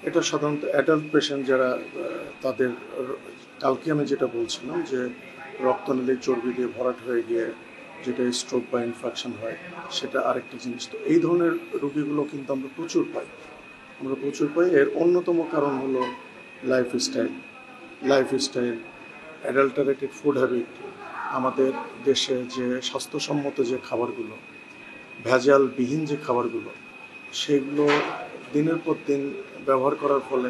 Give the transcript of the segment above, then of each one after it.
এটা সাধারণত adult patient যারা তাদের কালকে আমি যেটা বলছিলাম যে রক্তনালী চর্বি দিয়ে ভরাট হয়ে গিয়ে যেটা স্ট্রোক বা ইনফেকশন হয়, সেটা আরেকটা জিনিস। তো এই ধরনের রোগীগুলো কিন্তু আমরা প্রচুর পাই। এর অন্যতম কারণ হলো লাইফস্টাইল, অ্যাডাল্টারেটেড ফুড হ্যাবিট। আমাদের দেশে যে স্বাস্থ্যসম্মত যে খাবারগুলো, ভেজালবিহীন যে খাবারগুলো, সেগুলো দিনের পর দিন ব্যবহার করার ফলে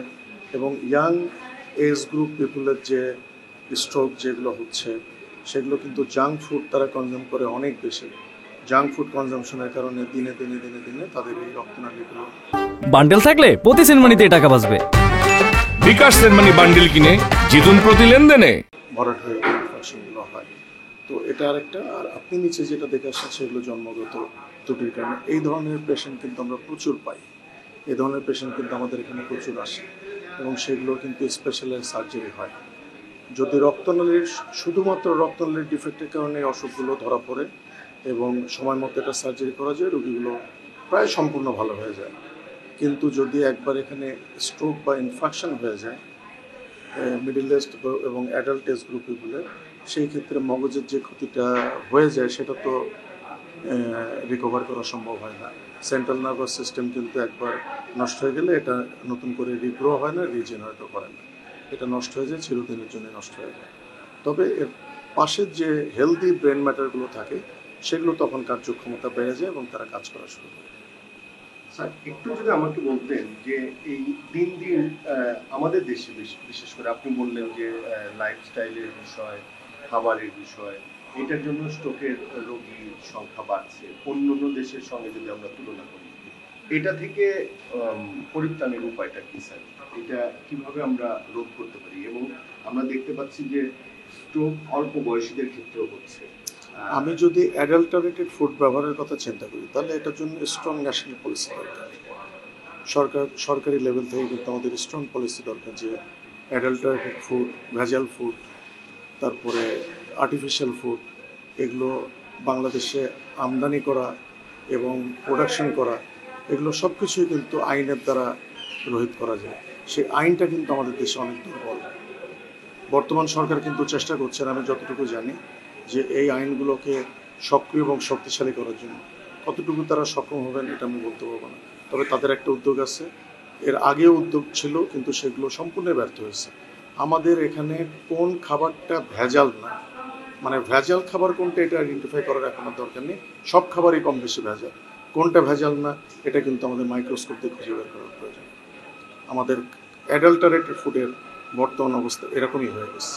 এবং ইয়াং এজ গ্রুপ পিপুলের যে স্ট্রোক যেগুলো হচ্ছে, সেগুলো কিন্তু জাঙ্ক ফুড তারা কনজিউম করে অনেক বেশি। জাঙ্ক ফুড কনজামশনের কারণে দিনে দিনে দিনে দিনে তাদের এই রক্তনালীগুলো বান্ডেল থাকলে প্রতি সেনমানিতে টাকা বাঁচবে। বিকাশ সেনমানি বান্ডেল কিনে জিতুন প্রতি লেনদেনে। ভরাট হয়ে ইনফেকশনগুলো হয়। তো এটা আরেকটা। আর আপনি নিচে যেটা দেখে আসছেন সেগুলো জন্মগত ত্রুটির কারণে। এই ধরনের পেশেন্ট কিন্তু আমরা প্রচুর পাই। এই ধরনের পেশেন্ট কিন্তু আমাদের এখানে প্রচুর আসে এবং সেগুলো কিন্তু স্পেশালাইজ সার্জারি হয়। যদি শুধুমাত্র রক্তনালীর ডিফেক্টের কারণে এই অসুখগুলো ধরা পড়ে এবং সময় মতো এটা সার্জারি করা যায়, রোগীগুলো প্রায় সম্পূর্ণ ভালো হয়ে যায়। কিন্তু যদি একবার এখানে স্ট্রোক বা ইনফেকশন হয়ে যায় মিডল এজ এবং অ্যাডাল্ট এজ গ্রুপগুলো, সেই ক্ষেত্রে মগজের যে ক্ষতিটা হয়ে যায় সেটা তো রিকভার করা সম্ভব হয় না। সেন্ট্রাল নার্ভাস সিস্টেম কিন্তু একবার নষ্ট হয়ে গেলে এটা নতুন করে রিগ্রো হয় না, রিজেনারেটও করে না। এটা নষ্ট হয়ে যায়, চিরদিনের জন্য নষ্ট হয়ে যায়। তবে এর পাশের যে হেলদি ব্রেন ম্যাটারগুলো থাকে সেগুলো তখন কার্যক্ষমতা বেড়ে যায় এবং তারা কাজ করা শুরু করে। স্যার, একটু যদি আমাকে বলতেন যে এই দিন দিন আমাদের দেশে বিশেষ করে আপনি বললেন যে লাইফস্টাইলের বিষয়, খাবারের বিষয়, এটার জন্য স্ট্রোকের রোগীর সংখ্যা বাড়ছে অন্য দেশের সঙ্গে যদি আমরা তুলনা করি। এটা থেকে পরিত্রাণের উপায়টা কি স্যার? এটা কিভাবে আমরা রোধ করতে পারি? এবং আমরা দেখতে পাচ্ছি যে স্ট্রোক অল্প বয়সীদের ক্ষেত্রেও হচ্ছে। আমি যদি অ্যাডাল্টারেটেড ফুড ব্যবহারের কথা চিন্তা করি, তাহলে এটার জন্য স্ট্রং ন্যাশনাল পলিসি দরকার। সরকারি লেভেল থেকে কিন্তু আমাদের স্ট্রং পলিসি দরকার যে অ্যাডাল্টারেটেড ফুড, ভেজাল ফুড, তারপরে আর্টিফিশিয়াল ফুড, এগুলো বাংলাদেশে আমদানি করা এবং প্রোডাকশন করা, এগুলো সব কিছুই কিন্তু আইনের দ্বারা রোহিত করা যায়। সেই আইনটা কিন্তু আমাদের দেশে অনেক দুর্বল। বর্তমান সরকার কিন্তু চেষ্টা করছেন, আমি যতটুকু জানি, যে এই আইনগুলোকে সক্রিয় এবং শক্তিশালী করার জন্য। কতটুকু তারা সক্ষম হবেন এটা আমি বলতে পারবো না, তবে তাদের একটা উদ্যোগ আছে। এর আগেও উদ্যোগ ছিল কিন্তু সেগুলো সম্পূর্ণ ব্যর্থ হয়েছে। আমাদের এখানে কোন খাবারটা ভেজাল না, মানে ভেজাল খাবার কোনটা এটা আইডেন্টিফাই করার এখনো দরকার নেই। সব খাবারই কম বেশি ভেজাল। কোনটা ভেজাল না এটা কিন্তু আমাদের মাইক্রোস্কোপ দিয়ে খুঁজে বের করার প্রয়োজন। আমাদের অ্যাডাল্টারেটেড ফুডের বর্তমান অবস্থা এরকমই হয়ে গেছে।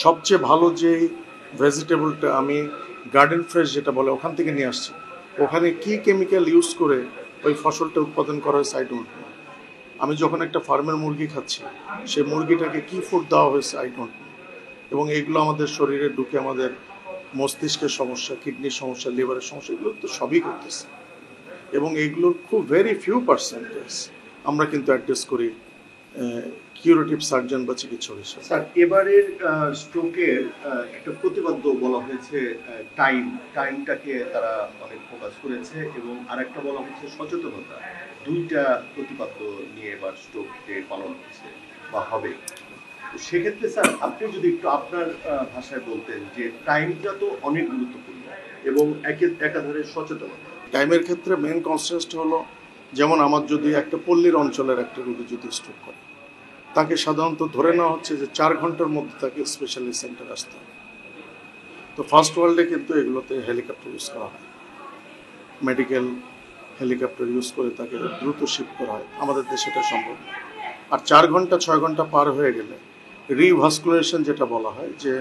সবচেয়ে ভালো যে ভেজিটেবলটা আমি গার্ডেন ফ্রেশ যেটা বলে ওখান থেকে নিয়ে আসছি, ওখানে কি কেমিক্যাল ইউজ করে ওই ফসলটা উৎপাদন করা হয়েছে আই ডোন্ট নো। আমি যখন একটা ফার্মের মুরগি খাচ্ছি, সেই মুরগিটাকে কি ফুড দেওয়া হয়েছে আই ডোন্ট নো। এবং এইগুলো আমাদের শরীরে ঢুকে আমাদের মস্তিষ্কের সমস্যা, কিডনির সমস্যা, লিভারের সমস্যা, এগুলো তো সবই করতেছে। এবং এইগুলোর খুব ভেরি ফিউ পার্সেন্টেজ আমরা কিন্তু অ্যাড্রেস করি কিউরেটিভ সার্জন বা চিকিৎসক হিসেবে। স্যার, এবারের স্ট্রোকের একটা প্রতিপাদ্য বলা হয়েছে টাইমটাকে তারা অনেক ফোকাস করেছে এবং আরেকটা বলা হচ্ছে সচেতনতা। দুইটা প্রতিপাদ্য নিয়ে এবার স্ট্রোক ডে পালন হচ্ছে বা হবে। সেক্ষেত্রে স্যার, আপনি যদি একটু আপনার ভাষায় বলতেন যে টাইমটা তো অনেক গুরুত্বপূর্ণ এবং একাধারে সচেতনতা। টাইমের ক্ষেত্রে মেন কনসেপ্ট হলো, যেমন আমার যদি একটা পল্লীর অঞ্চলের একটা রোগী যদি স্ট্রোক করে, তাকে সাধারণত ধরে নেওয়া হচ্ছে যে 4 ঘন্টার মধ্যে তাকে স্পেশালিস্ট সেন্টার আসতে হবে। তো ফার্স্ট ওয়ার্ল্ডে কিন্তু এগুলোতে হেলিকপ্টার ইউজ করা হয়, মেডিকেল হেলিকপ্টার ইউজ করে তাকে দ্রুত শিফট করা হয়। আমাদের দেশে এটা সম্ভব না। আর 4 ঘন্টা 6 ঘন্টা পার হয়ে গেলে রিভাস্কুলেশন যেটা বলা হয়, যে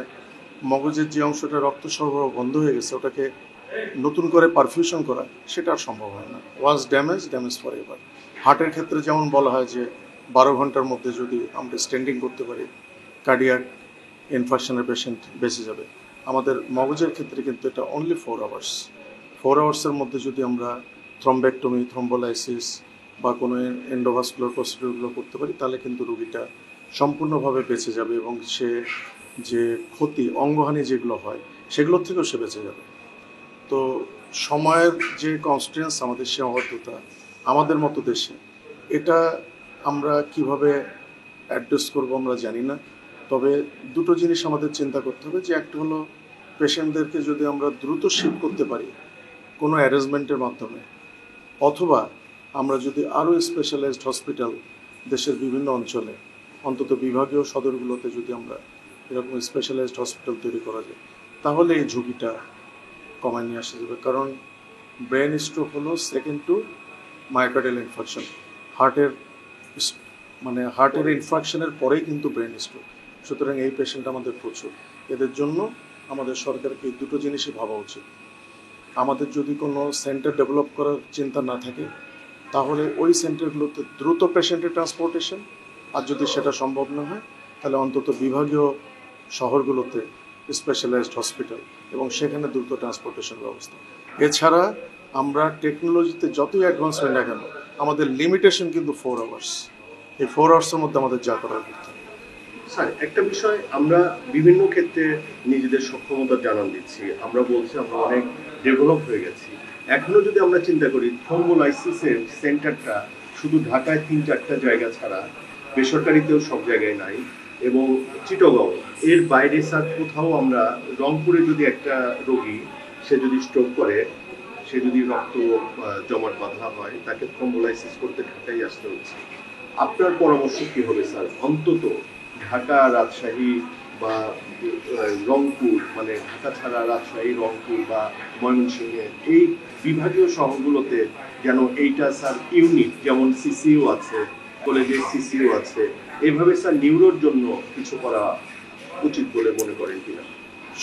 মগজের যে অংশটা রক্ত সরবরাহ বন্ধ হয়ে গেছে ওটাকে নতুন করে পারফিউশন করা, সেটা আর সম্ভব হয় না। ওয়াজ ড্যামেজ ফর এভার। হার্টের ক্ষেত্রে যেমন বলা হয় যে 12 ঘন্টার মধ্যে যদি আমরা স্ট্যান্ডিং করতে পারি, কার্ডিয়াক ইনফেকশনের পেশেন্ট বেঁচে যাবে। আমাদের মগজের ক্ষেত্রে কিন্তু এটা অনলি 4 আওয়ার্স। 4 আওয়ার্সের মধ্যে যদি আমরা থ্রম্বেক্টমি, থ্রম্বোলাইসিস বা কোনো এন্ডোভাস্কুলার প্রসিডিউরগুলো করতে পারি, তাহলে কিন্তু রোগীটা সম্পূর্ণভাবে বেঁচে যাবে এবং সে যে ক্ষতি, অঙ্গহানি যেগুলো হয় সেগুলোর থেকেও সে বেঁচে যাবে। তো সময়ের যে কনস্ট্রেন্স, আমাদের সীমাবদ্ধতা আমাদের মতো দেশে, এটা আমরা কিভাবে অ্যাড্রেস করব আমরা জানি না। তবে দুটো জিনিস আমাদের চিন্তা করতে হবে, যে একটা হলো পেশেন্টদেরকে যদি আমরা দ্রুত শিফট করতে পারি কোনো অ্যারেঞ্জমেন্টের মাধ্যমে, অথবা আমরা যদি আরও স্পেশালাইজড হসপিটাল দেশের বিভিন্ন অঞ্চলে, অন্তত বিভাগীয় সদরগুলোতে যদি আমরা এরকম স্পেশালাইজড হসপিটাল তৈরি করা যায়, তাহলে এই ঝুঁকিটা কমায় নিয়ে আসা যাবে। কারণ ব্রেন স্ট্রোক হলো সেকেন্ড টু মায়োকার্ডিয়াল ইনফার্কশন। হার্টের ইনফার্কশনের পরেই কিন্তু ব্রেন স্ট্রোক। সুতরাং এই পেশেন্ট আমাদের প্রচুর। এদের জন্য আমাদের সরকারকে এই দুটো জিনিসই ভাবা উচিত। আমাদের যদি কোনো সেন্টার ডেভেলপ করার চিন্তা না থাকে, তাহলে ওই সেন্টারগুলোতে দ্রুত পেশেন্টের ট্রান্সপোর্টেশন, আর যদি সেটা সম্ভব না হয় তাহলে অন্তত বিভাগীয় শহরগুলোতে স্পেশালাইজড হসপিটাল এবং সেখানে দ্রুত ট্রান্সপোর্টেশন ব্যবস্থা। এছাড়া আমরা টেকনোলজিতে যতই অ্যাডভান্সমেন্ট না কেন, আমাদের লিমিটেশন কিন্তু 4 আওয়ার্স। এই 4 আওয়ার্সের মধ্যে আমাদের যা করার করতে হবে। স্যার, একটা বিষয় আমরা বিভিন্ন ক্ষেত্রে নিজেদের সক্ষমতা জানান দিচ্ছি, আমরা বলছি আমরা অনেক ডেভেলপ হয়ে গেছি। এখনো যদি আমরা চিন্তা করি, থ্রম্বোলাইসিসের সেন্টারটা শুধু ঢাকায় 3-4টা জায়গা ছাড়া বেসরকারিতেও সব জায়গায় নাই, এবং চিটাগং এর বাইরে স্যার কোথাও আমরা, রংপুরে যদি একটা রোগী সে যদি স্ট্রোক করে, সে যদি রক্ত জমাট বাঁধা হয়, তাকে থ্রম্বোলাইসিস করতে ঢাকায় আসতে হচ্ছে। আপনার পরামর্শ কি হবে স্যার? অন্তত ঢাকা, রাজশাহী বা রংপুর, মানে ঢাকা ছাড়া রাজশাহী, রংপুর বা ময়মনসিংহের এই বিভাগীয় শহরগুলোতে যেন এইটা স্যার ইউনিট, যেমন সিসিও আছে, কলেজের সিসিও আছে, এইভাবে স্যার নিউরোর জন্য কিছু করা উচিত বলে মনে করেন কিনা?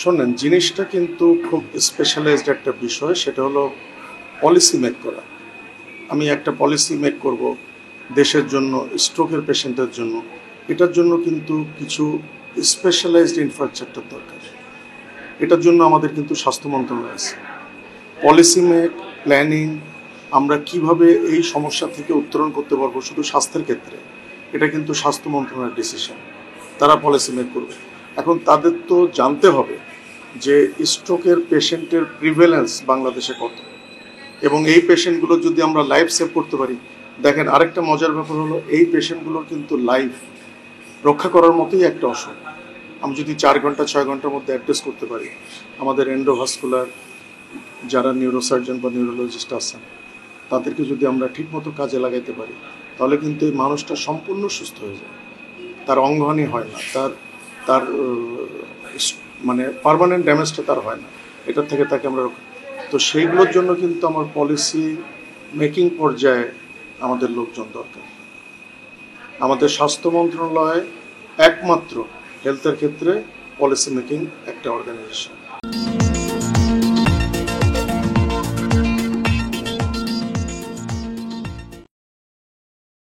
শোনেন, জিনিসটা কিন্তু খুব স্পেশালাইজড একটা বিষয়, সেটা হলো পলিসি মেক করা। আমি একটা পলিসি মেক করব দেশের জন্য, স্ট্রোকের পেশেন্টের জন্য, এটার জন্য কিন্তু কিছু স্পেশালাইজড ইনফ্রাস্ট্রাকচার দরকার। এটার জন্য আমাদের কিন্তু স্বাস্থ্য মন্ত্রণালয় আছে। পলিসি মেক, প্ল্যানিং, আমরা কিভাবে এই সমস্যা থেকে উত্তরণ করতে পারবো শুধু স্বাস্থ্যের ক্ষেত্রে, এটা কিন্তু স্বাস্থ্য মন্ত্রণালয়ের ডিসিশন। তারা পলিসি মেক করবে। এখন তাদের তো জানতে হবে যে স্ট্রোকের পেশেন্টের প্রিভেলেন্স বাংলাদেশে কত, এবং এই পেশেন্টগুলো যদি আমরা লাইফ সেভ করতে পারি। দেখেন, আরেকটা মজার ব্যাপার হলো, এই পেশেন্টগুলোর কিন্তু লাইফ রক্ষা করার মতোই একটা অসুখ। আমি যদি 4 ঘন্টা 6 ঘন্টার মধ্যে অ্যাড্রেস করতে পারি, আমাদের এন্ডোভাস্কুলার যারা নিউরোসার্জন বা নিউরোলজিস্ট আছেন, তাদেরকে যদি আমরা ঠিকমতো কাজে লাগাইতে পারি, তাহলে কিন্তু এই মানুষটা সম্পূর্ণ সুস্থ হয়ে যায়। তার অঙ্গহানি হয় না, তার পার্মানেন্ট ড্যামেজটা তার হয় না, এটার থেকে তাকে আমরা। তো সেইগুলোর জন্য কিন্তু আমার পলিসি মেকিং পর্যায়ে আমাদের লোকজন দরকার। আমাদের স্বাস্থ্য মন্ত্রণালয় একমাত্র হেলথের ক্ষেত্রে পলিসি মেকিং একটা অর্গানাইজেশন।